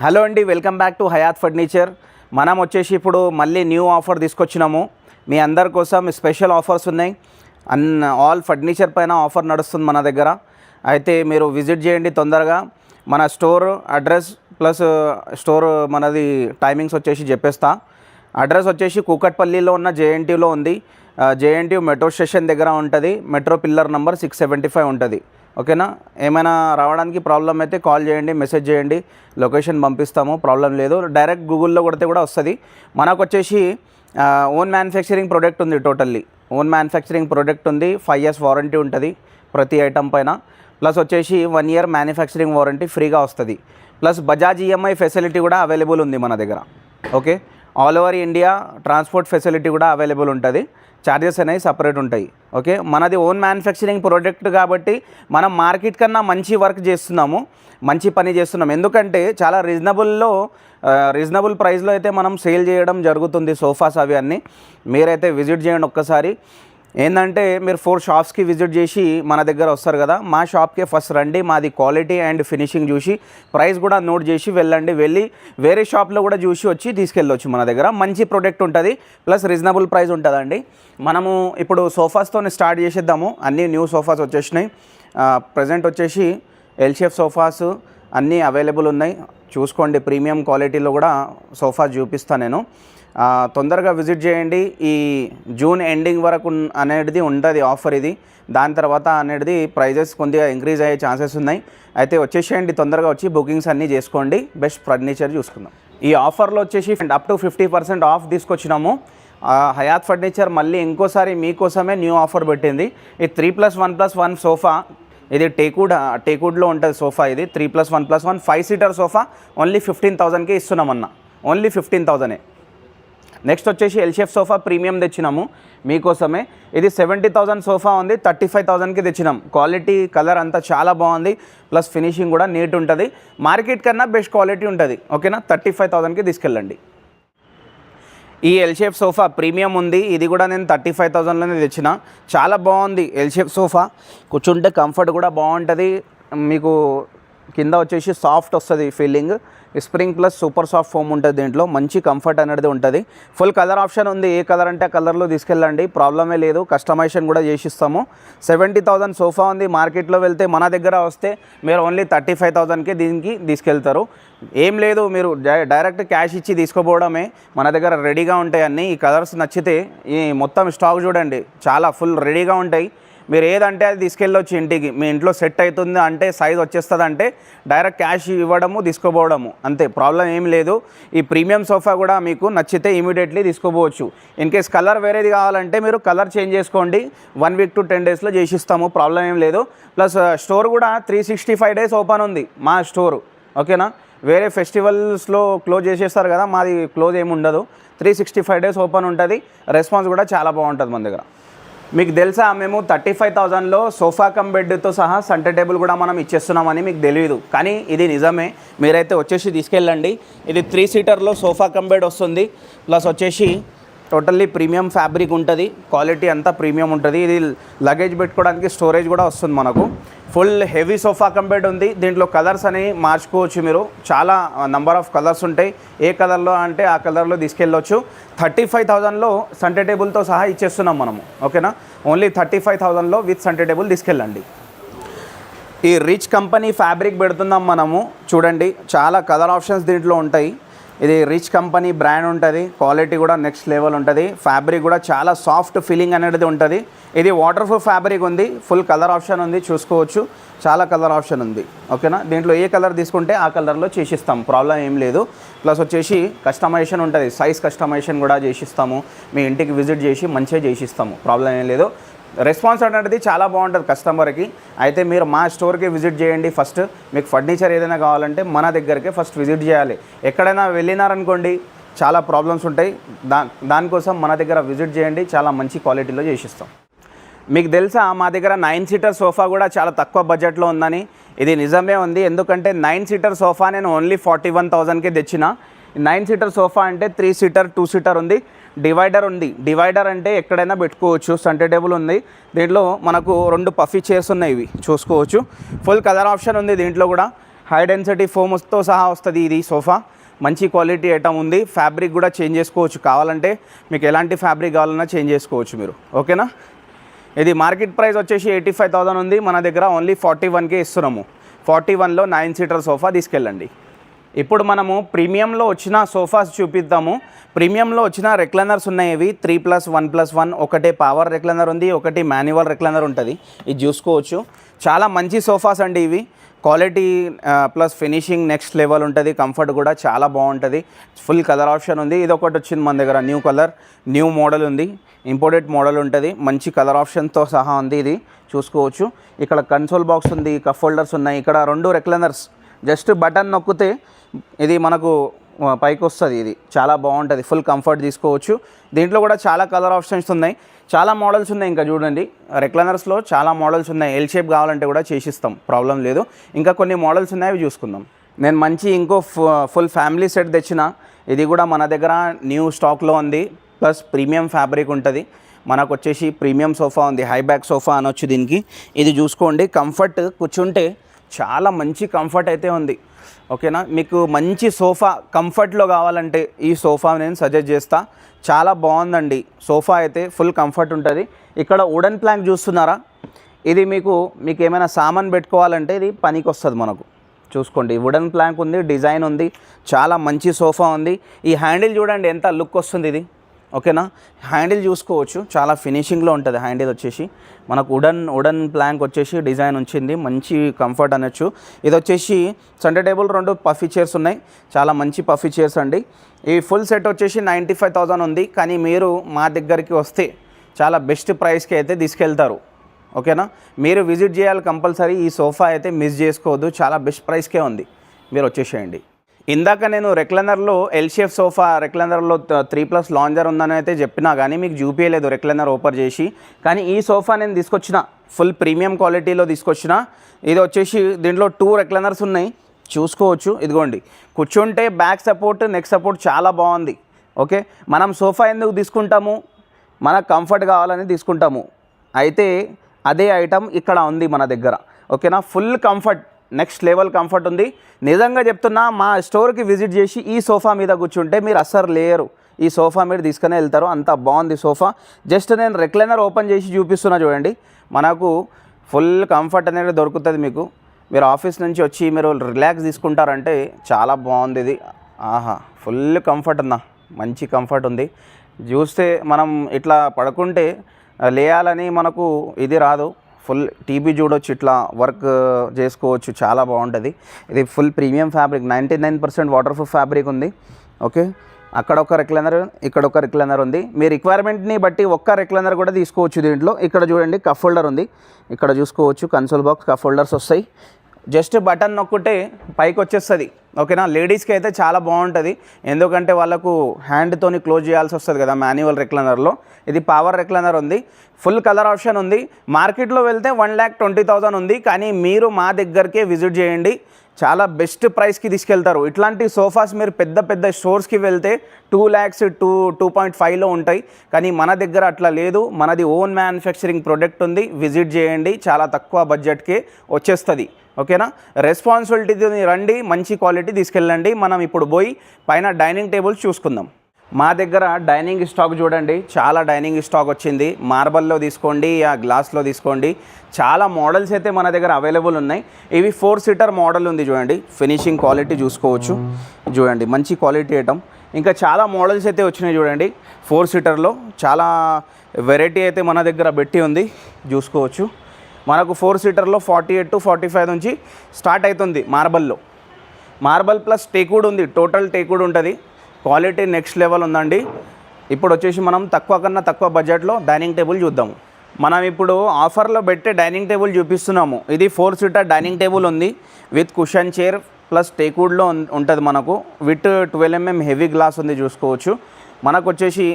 Hello అండి, welcome back to Hayat furniture. మనం వచ్చేసి ఇప్పుడు మళ్ళీ న్యూ ఆఫర్ తీసుకొచ్చినాము. మీ అందరి కోసం స్పెషల్ ఆఫర్స్ ఉన్నాయి. ఆల్ ఫర్నిచర్ పైన ఆఫర్ నడుస్తుంది మన దగ్గర. అయితే మీరు విజిట్ చేయండి తొందరగా. మన స్టోర్ అడ్రస్ ప్లస్ స్టోర్ మనది టైమింగ్స్ వచ్చేసి చెప్పేస్తా. అడ్రస్ వచ్చేసి కూకట్పల్లిలో ఉన్న జేఎన్టీయూలో ఉంది. జేఎన్టీయూ మెట్రో స్టేషన్ దగ్గర ఉంటుంది. మెట్రో పిల్లర్ నెంబర్ 675 ఉంటుంది. ఓకేనా? ఏమైనా రావడానికి ప్రాబ్లం అయితే కాల్ చేయండి, మెసేజ్ చేయండి, లొకేషన్ పంపిస్తాము, ప్రాబ్లం లేదు. డైరెక్ట్ గూగుల్లో కొడితే కూడా వస్తుంది. మనకు వచ్చేసి ఓన్ మ్యానుఫ్యాక్చరింగ్ ప్రోడక్ట్ ఉంది. టోటల్లీ ఓన్ మ్యానుఫ్యాక్చరింగ్ ప్రోడక్ట్ ఉంది. 5 years వారంటీ ఉంటుంది ప్రతి ఐటమ్ పైన. ప్లస్ వచ్చేసి 1 year మ్యానుఫ్యాక్చరింగ్ వారంటీ ఫ్రీగా వస్తుంది. ప్లస్ బజాజ్ ఈఎంఐ ఫెసిలిటీ కూడా అవైలబుల్ ఉంది మన దగ్గర. Okay, all over India transport facility కూడా అవైలబుల్ ఉంటుంది. ఛార్జెస్ అనేవి సపరేట్ ఉంటాయి. ఓకే, మనది ఓన్ మ్యానుఫ్యాక్చరింగ్ ప్రోడక్ట్ కాబట్టి మనం మార్కెట్ కన్నా మంచి వర్క్ చేస్తున్నాము, మంచి పని చేస్తున్నాం. ఎందుకంటే చాలా రీజనబుల్ ప్రైస్లో అయితే మనం సేల్ చేయడం జరుగుతుంది సోఫాస్ అవి అన్నీ. మీరైతే విజిట్ చేయండి ఒక్కసారి. ఏంటంటే మీరు 4 షాప్స్కి విజిట్ చేసి మన దగ్గర వస్తారు కదా, మా షాప్కే ఫస్ట్ రండి. మాది క్వాలిటీ అండ్ ఫినిషింగ్ చూసి ప్రైస్ కూడా నోట్ చేసి వెళ్ళండి. వెళ్ళి వేరే షాప్లో కూడా చూసి వచ్చి తీసుకెళ్ళొచ్చు. మన దగ్గర మంచి ప్రోడక్ట్ ఉంటుంది, ప్లస్ రీజనబుల్ ప్రైస్ ఉంటుందండి. మనము ఇప్పుడు సోఫాస్తో స్టార్ట్ చేసేద్దాము. అన్నీ న్యూ సోఫాస్ వచ్చేసినాయి. ప్రజెంట్ వచ్చేసి ఎల్ షేప్ సోఫాస్ అన్నీ అవైలబుల్ ఉన్నాయి. చూసుకోండి, ప్రీమియం క్వాలిటీలో కూడా సోఫాస్ చూపిస్తాను నేను. తొందరగా విజిట్ చేయండి. ఈ జూన్ ఎండింగ్ వరకు అనేది ఉంటుంది ఆఫర్ ఇది. దాని తర్వాత అనేది ప్రైజెస్ కొద్దిగా ఇంక్రీజ్ అయ్యే ఛాన్సెస్ ఉన్నాయి. అయితే వచ్చేసేయండి, తొందరగా వచ్చి బుకింగ్స్ అన్నీ చేసుకోండి. బెస్ట్ ఫర్నిచర్ చూసుకుందాం. ఈ ఆఫర్లో వచ్చేసి అప్ టు 50% ఆఫ్ తీసుకొచ్చినాము. హయాత్ ఫర్నిచర్ మళ్ళీ ఇంకోసారి మీకోసమే న్యూ ఆఫర్ పెట్టింది. ఈ 3+1+1 సోఫా, ఇది టేక్వుడ్లో ఉంటుంది సోఫా. ఇది 3+1+1 5 seater సోఫా ఓన్లీ 15,000కే ఇస్తున్నామన్నా. ఓన్లీ 15,000. నెక్స్ట్ వచ్చేసి ఎల్ షేప్ సోఫా ప్రీమియం తెచ్చినాము మీకోసమే. ఇది 70,000 సోఫా ఉంది, 35,000కి తెచ్చినాం. క్వాలిటీ కలర్ అంతా చాలా బాగుంది, ప్లస్ ఫినిషింగ్ కూడా నీట్ ఉంటుంది. మార్కెట్ కన్నా బెస్ట్ క్వాలిటీ ఉంటుంది. ఓకేనా? 35,000కి తీసుకెళ్ళండి. ఈ ఎల్ షేప్ సోఫా ప్రీమియం ఉంది. ఇది కూడా నేను 35,000లోనే తెచ్చిన. చాలా బాగుంది ఎల్ షేప్ సోఫా. కూర్చుంటే కంఫర్ట్ కూడా బాగుంటుంది. మీకు కింద వచ్చేసి సాఫ్ట్ వస్తుంది feeling. Spring plus super soft foam ఉంటుంది దీంట్లో. మంచి కంఫర్ట్ అనేది ఉంటుంది. ఫుల్ కలర్ ఆప్షన్ ఉంది. ఏ కలర్ అంటే ఆ కలర్లో తీసుకెళ్ళండి, ప్రాబ్లమే లేదు. కస్టమైజేషన్ కూడా చేసిస్తాము. 70,000 సోఫా ఉంది. మార్కెట్లో వెళ్తే మన దగ్గర వస్తే మీరు ఓన్లీ 35,000కే దీనికి తీసుకెళ్తారు. ఏం లేదు, మీరు డైరెక్ట్ క్యాష్ ఇచ్చి తీసుకోపోవడమే. మన దగ్గర రెడీగా ఉంటాయి అన్నీ. ఈ కలర్స్ నచ్చితే ఈ మొత్తం స్టాక్ చూడండి, చాలా ఫుల్ రెడీగా ఉంటాయి. మీరు ఏదంటే అది తీసుకెళ్ళొచ్చు ఇంటికి. మీ ఇంట్లో సెట్ అవుతుంది అంటే, సైజ్ వచ్చేస్తుంది అంటే డైరెక్ట్ క్యాష్ ఇవ్వడము, తీసుకోపోవడము, అంతే. ప్రాబ్లం ఏం లేదు. ఈ ప్రీమియం సోఫా కూడా మీకు నచ్చితే ఇమీడియట్లీ తీసుకోపోవచ్చు. ఇన్ కేస్ కలర్ వేరేది కావాలంటే మీరు కలర్ చేంజ్ చేసుకోండి. 1 week to 10 daysలో చేసిస్తాము, ప్రాబ్లం ఏం లేదు. ప్లస్ స్టోర్ కూడా 365 days ఓపెన్ ఉంది మా స్టోరు. ఓకేనా? వేరే ఫెస్టివల్స్లో క్లోజ్ చేసేస్తారు కదా, మాది క్లోజ్ ఏమి ఉండదు. 365 days ఓపెన్ ఉంటుంది. రెస్పాన్స్ కూడా చాలా బాగుంటుంది మన దగ్గర. మీకు తెలుసా, మేము 35,000లో సోఫా కమ్ బెడ్తో సహా సెంటర్ టేబుల్ కూడా మనం ఇచ్చేస్తున్నామని మీకు తెలియదు, కానీ ఇది నిజమే. మీరైతే వచ్చేసి తీసుకెళ్ళండి. ఇది 3 seaterలో సోఫా కమ్ బెడ్ వస్తుంది. ప్లస్ వచ్చేసి టోటల్లీ ప్రీమియం ఫ్యాబ్రిక్ ఉంటుంది. క్వాలిటీ అంతా ప్రీమియం ఉంటుంది. ఇది లగేజ్ పెట్టుకోవడానికి స్టోరేజ్ కూడా వస్తుంది మనకు. Full heavy sofa cum bed ఉంది. దీంట్లో కలర్స్ అనేవి మార్చుకోవచ్చు మీరు. చాలా నంబర్ ఆఫ్ కలర్స్ ఉంటాయి. ఏ కలర్లో అంటే ఆ కలర్లో తీసుకెళ్ళవచ్చు. 35,000లో సెంటర్ టేబుల్తో సహా ఇచ్చేస్తున్నాం మనము. ఓకేనా? ఓన్లీ 35,000లో విత్ సెంటర్ టేబుల్ తీసుకెళ్ళండి. ఈ రిచ్ కంపెనీ ఫ్యాబ్రిక్ పెడుతున్నాం మనము. చూడండి, చాలా కలర్ ఆప్షన్స్ దీంట్లో ఉంటాయి. ఇది రిచ్ కంపెనీ బ్రాండ్ ఉంటుంది. క్వాలిటీ కూడా నెక్స్ట్ లెవెల్ ఉంటుంది. ఫ్యాబ్రిక్ కూడా చాలా సాఫ్ట్ ఫీలింగ్ అనేది ఉంటుంది. ఇది వాటర్ ప్రూఫ్ ఫ్యాబ్రిక్ ఉంది. ఫుల్ కలర్ ఆప్షన్ ఉంది, చూసుకోవచ్చు. చాలా కలర్ ఆప్షన్ ఉంది. ఓకేనా? దీంట్లో ఏ కలర్ తీసుకుంటే ఆ కలర్లో చేసిస్తాం, ప్రాబ్లం ఏం లేదు. ప్లస్ వచ్చేసి కస్టమైజేషన్ ఉంటుంది. సైజ్ కస్టమైజేషన్ కూడా చేసిస్తాము. మీ ఇంటికి విజిట్ చేసి మంచిగా చేసిస్తాము, ప్రాబ్లం ఏం లేదు. రెస్పాన్స్ అనేది చాలా బాగుంటుంది కస్టమర్కి. అయితే మీరు మా స్టోర్కి విజిట్ చేయండి ఫస్ట్. మీకు ఫర్నిచర్ ఏదైనా కావాలంటే మన దగ్గరికి ఫస్ట్ విజిట్ చేయాలి. ఎక్కడైనా వెళ్ళినారనుకోండి చాలా ప్రాబ్లమ్స్ ఉంటాయి. దానికోసం మన దగ్గర విజిట్ చేయండి. చాలా మంచి క్వాలిటీలో చేసిస్తాం. మీకు తెలుసా, మా దగ్గర 9 seater సోఫా కూడా చాలా తక్కువ బడ్జెట్లో ఉందని. ఇది నిజమే ఉంది. ఎందుకంటే 9 seater సోఫా నేను ఓన్లీ 41,000కే తెచ్చిన. 9 seater సోఫా అంటే 3 seater 2 seater ఉంది. డివైడర్ ఉంది. డివైడర్ అంటే ఎక్కడైనా పెట్టుకోవచ్చు. సెంటర్ టేబుల్ ఉంది. దీంట్లో మనకు 2 పఫీ చైర్స్ ఉన్నాయి, ఇవి చూసుకోవచ్చు. ఫుల్ కలర్ ఆప్షన్ ఉంది దీంట్లో కూడా. హై డెన్సిటీ ఫోమ్తో సహా వస్తుంది ఇది సోఫా. మంచి క్వాలిటీ ఐటమ్ ఉంది. ఫ్యాబ్రిక్ కూడా చేంజ్ చేసుకోవచ్చు, కావాలంటే మీకు ఎలాంటి ఫ్యాబ్రిక్ కావాలన్నా చేంజ్ చేసుకోవచ్చు మీరు. ఓకేనా. ఇది మార్కెట్ ప్రైస్ వచ్చేసి 85,000 ఉంది, మన దగ్గర ఓన్లీ 41K ఇస్తున్నాము. 41లో 9 సీటర్ సోఫా తీసుకెళ్ళండి. ఇప్పుడు మనము ప్రీమియంలో వచ్చిన సోఫాస్ చూపిద్దాము. ప్రీమియంలో వచ్చిన రెక్లైనర్స్ ఉన్నాయి. ఇవి 3+1+1, ఒకటే పవర్ రెక్లైనర్ ఉంది, ఒకటి మాన్యువల్ రెక్లైనర్ ఉంటుంది. ఇది చూసుకోవచ్చు. చాలా మంచి సోఫాస్ అండి ఇవి. Quality plus finishing next level ఉంటుంది. కంఫర్ట్ కూడా చాలా బాగుంటుంది. ఫుల్ కలర్ ఆప్షన్ ఉంది. ఇది ఒకటి వచ్చింది మన దగ్గర, న్యూ కలర్, న్యూ మోడల్ ఉంది, ఇంపోర్టెడ్ మోడల్ ఉంటుంది. మంచి కలర్ ఆప్షన్తో సహా ఉంది. ఇది చూసుకోవచ్చు. ఇక్కడ కన్సోల్ బాక్స్ ఉంది, కప్ హోల్డర్స్ ఉన్నాయి. ఇక్కడ 2 రెక్లైనర్స్, జస్ట్ బటన్ నొక్కితే ఇది మనకు పైకి వస్తుంది. ఇది చాలా బాగుంటుంది. ఫుల్ కంఫర్ట్ తీసుకోవచ్చు. దీంట్లో కూడా చాలా కలర్ ఆప్షన్స్ ఉన్నాయి, చాలా మోడల్స్ ఉన్నాయి. ఇంకా చూడండి, రెక్లైనర్స్లో చాలా మోడల్స్ ఉన్నాయి. ఎల్ షేప్ కావాలంటే కూడా చేసిస్తాం, ప్రాబ్లం లేదు. ఇంకా కొన్ని మోడల్స్ ఉన్నాయి, అవి చూసుకుందాం. నేను మంచి ఇంకో ఫుల్ ఫ్యామిలీ సెట్ తెచ్చిన. ఇది కూడా మన దగ్గర న్యూ స్టాక్లో ఉంది, ప్లస్ ప్రీమియం ఫ్యాబ్రిక్ ఉంటుంది. మనకు వచ్చేసి ప్రీమియం సోఫా ఉంది, హై బ్యాక్ సోఫా అనొచ్చు దీనికి. ఇది చూసుకోండి, కంఫర్ట్ కూర్చుంటే చాలా మంచి కంఫర్ట్ అయితే ఉంది. ఓకేనా. మీకు మంచి సోఫా కంఫర్ట్లో కావాలంటే ఈ సోఫా నేను సజెస్ట్ చేస్తా. చాలా బాగుందండి సోఫా అయితే, ఫుల్ కంఫర్ట్ ఉంటుంది. ఇక్కడ వుడెన్ ప్లాంక్ చూస్తున్నారా, ఇది మీకు ఏమైనా సామాన్ పెట్టుకోవాలంటే ఇది పనికి వస్తుంది మనకు. చూసుకోండి, వుడెన్ ప్లాంక్ ఉంది, డిజైన్ ఉంది, చాలా మంచి సోఫా ఉంది. ఈ హ్యాండిల్ చూడండి ఎంత లుక్ వస్తుంది ఇది. ఓకేనా. హ్యాండిల్ చూసుకోవచ్చు, చాలా ఫినిషింగ్లో ఉంటుంది. హ్యాండిల్ వచ్చేసి మనకు వుడెన్ ప్లాంక్ వచ్చేసి డిజైన్ వచ్చింది, మంచి కంఫర్ట్ అనొచ్చు. ఇది వచ్చేసి సెంటర్ టేబుల్, 2 పఫీ చైర్స్ ఉన్నాయి, చాలా మంచి పఫీ చైర్స్ అండి. ఈ ఫుల్ సెట్ వచ్చేసి 95,000 ఉంది. కానీ మీరు మా దగ్గరికి వస్తే చాలా బెస్ట్ ప్రైస్కి అయితే తీసుకెళ్తారు. ఓకేనా. మీరు విజిట్ చేయాలి కంపల్సరీ. ఈ సోఫా అయితే మిస్ చేసుకోవద్దు, చాలా బెస్ట్ ప్రైస్కే ఉంది, మీరు వచ్చేసేయండి. ఇందాక నేను రెక్లైనర్లో ఎల్ షేప్ సోఫా, రెక్లైనర్లో 3+ లాంజర్ ఉందని అయితే చెప్పినా కానీ మీకు చూపించలేదు రెక్లైనర్ ఓపెన్ చేసి. కానీ ఈ సోఫా నేను తీసుకొచ్చిన ఫుల్ ప్రీమియం క్వాలిటీలో తీసుకొచ్చిన. ఇది వచ్చేసి దీంట్లో 2 రెక్లైనర్స్ ఉన్నాయి, చూసుకోవచ్చు. ఇదిగోండి, కూర్చుంటే బ్యాక్ సపోర్ట్, నెక్ సపోర్ట్ చాలా బాగుంది. ఓకే. మనం సోఫా ఎందుకు తీసుకుంటాము, మనకు కంఫర్ట్ కావాలని తీసుకుంటాము. అయితే అదే ఐటమ్ ఇక్కడ ఉంది మన దగ్గర. ఓకేనా. Full comfort, next level comfort ఉంది. నిజంగా చెప్తున్నా, మా స్టోర్కి విజిట్ చేసి ఈ సోఫా మీద కూర్చుంటే మీరు అస్సలు లేరు, ఈ సోఫా మీరు తీసుకునే వెళ్తారు, అంత బాగుంది సోఫా. జస్ట్ నేను రెక్లైనర్ ఓపెన్ చేసి చూపిస్తున్నా చూడండి. మనకు ఫుల్ కంఫర్ట్ అనేది దొరుకుతుంది మీకు. మీరు ఆఫీస్ నుంచి వచ్చి మీరు రిలాక్స్ తీసుకుంటారంటే చాలా బాగుంది ఇది. ఆహా, ఫుల్ కంఫర్ట్ అన్న, మంచి కంఫర్ట్ ఉంది. చూస్తే మనం ఇట్లా పడుకుంటే లేయాలని మనకు ఇది రాదు. ఫుల్ టీవీ చూడొచ్చు, ఇట్లా వర్క్ చేసుకోవచ్చు, చాలా బాగుంటుంది. ఇది full premium fabric, 99% water proof fabric ఉంది. ఓకే. అక్కడ ఒక రెక్లైనర్, ఇక్కడ ఒక రెక్లైనర్ ఉంది. మీ రిక్వైర్మెంట్ని బట్టి ఒక్క రెక్లైనర్ కూడా తీసుకోవచ్చు దీంట్లో. ఇక్కడ చూడండి, కప్ హోల్డర్ ఉంది, ఇక్కడ చూసుకోవచ్చు. కన్సోల్ బాక్స్, కప్ హోల్డర్స్ వస్తాయి. జస్ట్ బటన్ నొక్కితే పైకి వచ్చేస్తుంది. ఓకేనా. లేడీస్కి అయితే చాలా బాగుంటుంది, ఎందుకంటే వాళ్ళకు హ్యాండ్తోని క్లోజ్ చేయాల్సి వస్తుంది కదా మాన్యువల్ రెక్లైనర్లో. ఇది పవర్ రెక్లైనర్ ఉంది, ఫుల్ కలర్ ఆప్షన్ ఉంది. మార్కెట్లో వెళ్తే 1,20,000 ఉంది. కానీ మీరు మా దగ్గరికే విజిట్ చేయండి, చాలా బెస్ట్ ప్రైస్కి తీసుకెళ్తారు. ఇట్లాంటి సోఫాస్ మీరు పెద్ద పెద్ద స్టోర్స్కి వెళ్తే 2 lakhs 2.5లో ఉంటాయి. కానీ మన దగ్గర అట్లా లేదు, మనది ఓన్ మ్యానుఫ్యాక్చరింగ్ ప్రొడక్ట్ ఉంది. విజిట్ చేయండి, చాలా తక్కువ బడ్జెట్కే వచ్చేస్తుంది. ఓకేనా. రెస్పాన్సిబిలిటీతో రండి, మంచి క్వాలిటీ తీసుకెళ్ళండి. మనం ఇప్పుడు పోయి పైన డైనింగ్ టేబుల్స్ చూసుకుందాం. మా దగ్గర డైనింగ్ స్టాక్ చూడండి, చాలా డైనింగ్ స్టాక్ వచ్చింది. మార్బల్లో తీసుకోండి, గ్లాస్లో తీసుకోండి, చాలా మోడల్స్ అయితే మన దగ్గర అవైలబుల్ ఉన్నాయి. ఇవి 4 సీటర్ మోడల్ ఉంది చూడండి, ఫినిషింగ్ క్వాలిటీ చూసుకోవచ్చు. చూడండి, మంచి క్వాలిటీ ఐటమ్. ఇంకా చాలా మోడల్స్ అయితే వచ్చినాయి చూడండి. 4 సీటర్లో చాలా వెరైటీ అయితే మన దగ్గర పెట్టి ఉంది, చూసుకోవచ్చు. మనకు 4 సీటర్లో 48 to 45 నుంచి స్టార్ట్ అవుతుంది. మార్బల్ ప్లస్ టేక్వుడ్ ఉంది, టోటల్ టేక్వుడ్ ఉంటుంది. క్వాలిటీ నెక్స్ట్ లెవెల్ ఉందండి. ఇప్పుడు వచ్చేసి మనం తక్కువ కన్నా తక్కువ బడ్జెట్లో డైనింగ్ టేబుల్ చూద్దాము. మనం ఇప్పుడు ఆఫర్లో పెట్టే డైనింగ్ టేబుల్ చూపిస్తున్నాము. ఇది 4 సీటర్ డైనింగ్ టేబుల్ ఉంది, విత్ కుషన్ చైర్ ప్లస్ టేక్వుడ్లో ఉంటుంది. మనకు విత్ 12 mm హెవీ గ్లాస్ ఉంది, చూసుకోవచ్చు. మనకు వచ్చేసి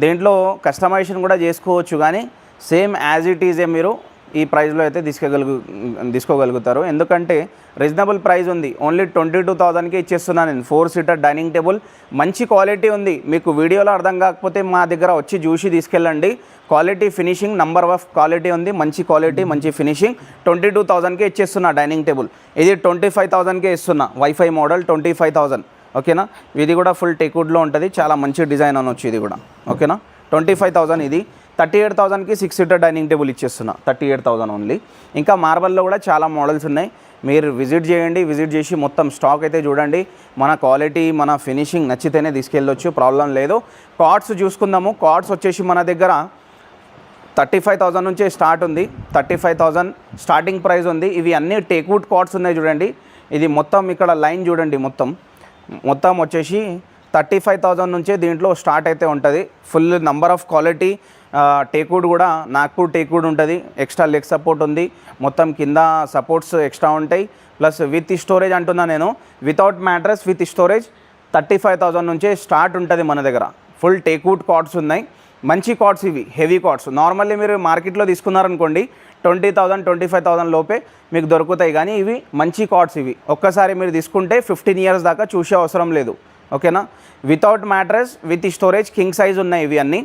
దీంట్లో కస్టమైజేషన్ కూడా చేసుకోవచ్చు, కానీ సేమ్ యాజ్ ఇట్ ఈజే మీరు ఈ ప్రైస్లో అయితే తీసుకోగలుగుతారు. ఎందుకంటే రీజనబుల్ ప్రైస్ ఉంది. ఓన్లీ 22,000కే ఇచ్చేస్తున్నాను నేను. 4 సీటర్ డైనింగ్ టేబుల్, మంచి క్వాలిటీ ఉంది. మీకు వీడియోలో అర్థం కాకపోతే మా దగ్గర వచ్చి చూసి తీసుకెళ్ళండి. Quality finishing number of quality ఉంది, మంచి క్వాలిటీ మంచి ఫినిషింగ్. 22,000కే ఇచ్చేస్తున్నా డైనింగ్ టేబుల్. ఇది 25,000కే ఇస్తున్నా. WiFi model 25,000. ఓకేనా. ఇది కూడా ఫుల్ టెక్వుడ్లో ఉంటుంది, చాలా మంచి డిజైన్ అనొచ్చు ఇది కూడా. ఓకేనా. 25,000 ఇది. 38,000కి 6 సీటర్ డైనింగ్ టేబుల్ ఇచ్చేస్తున్నా. 38,000 ఓన్లీ. ఇంకా మార్బల్లో కూడా చాలా మోడల్స్ ఉన్నాయి. మీరు విజిట్ చేయండి, విజిట్ చేసి మొత్తం స్టాక్ అయితే చూడండి. మన క్వాలిటీ మన ఫినిషింగ్ నచ్చితేనే తీసుకెళ్ళొచ్చు, ప్రాబ్లం లేదు. కార్డ్స్ చూసుకుందాము. కార్డ్స్ వచ్చేసి మన దగ్గర 35,000 నుంచే స్టార్ట్ ఉంది. 35,000 స్టార్టింగ్ ప్రైస్ ఉంది. ఇవి అన్నీ టేక్వుడ్ కార్డ్స్ ఉన్నాయి చూడండి. ఇది మొత్తం ఇక్కడ లైన్ చూడండి, మొత్తం వచ్చేసి 35,000 నుంచే దీంట్లో స్టార్ట్ అయితే ఉంటుంది. Full number of quality teakwood కూడా నాగ్పూర్ టేక్వుడ్ ఉంటుంది. ఎక్స్ట్రా లెగ్ సపోర్ట్ ఉంది, మొత్తం కింద సపోర్ట్స్ ఎక్స్ట్రా ఉంటాయి. ప్లస్ విత్ స్టోరేజ్ అంటున్నా నేను, వితౌట్ మ్యాట్రెస్ విత్ స్టోరేజ్ 35,000 నుంచే స్టార్ట్ ఉంటుంది మన దగ్గర. ఫుల్ టేక్వుడ్ కార్డ్స్ ఉన్నాయి, మంచి కార్డ్స్ ఇవి, హెవీ కార్డ్స్. నార్మల్లీ మీరు మార్కెట్లో తీసుకున్నారనుకోండి 20,000 25,000 లోపే మీకు దొరుకుతాయి. కానీ ఇవి మంచి కార్డ్స్ ఇవి. ఒక్కసారి మీరు తీసుకుంటే 15 ఇయర్స్ దాకా చూసే అవసరం లేదు. ఓకేనా. Without mattress with storage king size ఉన్నాయి ఇవి అన్నీ.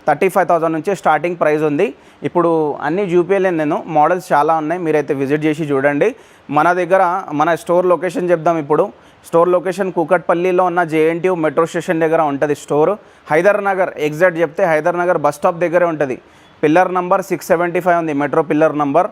35,000 నుంచే స్టార్టింగ్ ప్రైస్ ఉంది. ఇప్పుడు అన్నీ చూపించలేను నేను, మోడల్స్ చాలా ఉన్నాయి. మీరైతే విజిట్ చేసి చూడండి. మన దగ్గర మన స్టోర్ లొకేషన్ చెప్దాం ఇప్పుడు. స్టోర్ లొకేషన్ కూకట్పల్లిలో ఉన్న JNTU మెట్రో స్టేషన్ దగ్గర ఉంటుంది స్టోర్. హైదర్ నగర్ ఎగ్జాక్ట్ చెప్తే హైదర్ నగర్ బస్ స్టాప్ దగ్గరే ఉంటుంది. పిల్లర్ నంబర్ 675 ఉంది, మెట్రో పిల్లర్ నంబర్.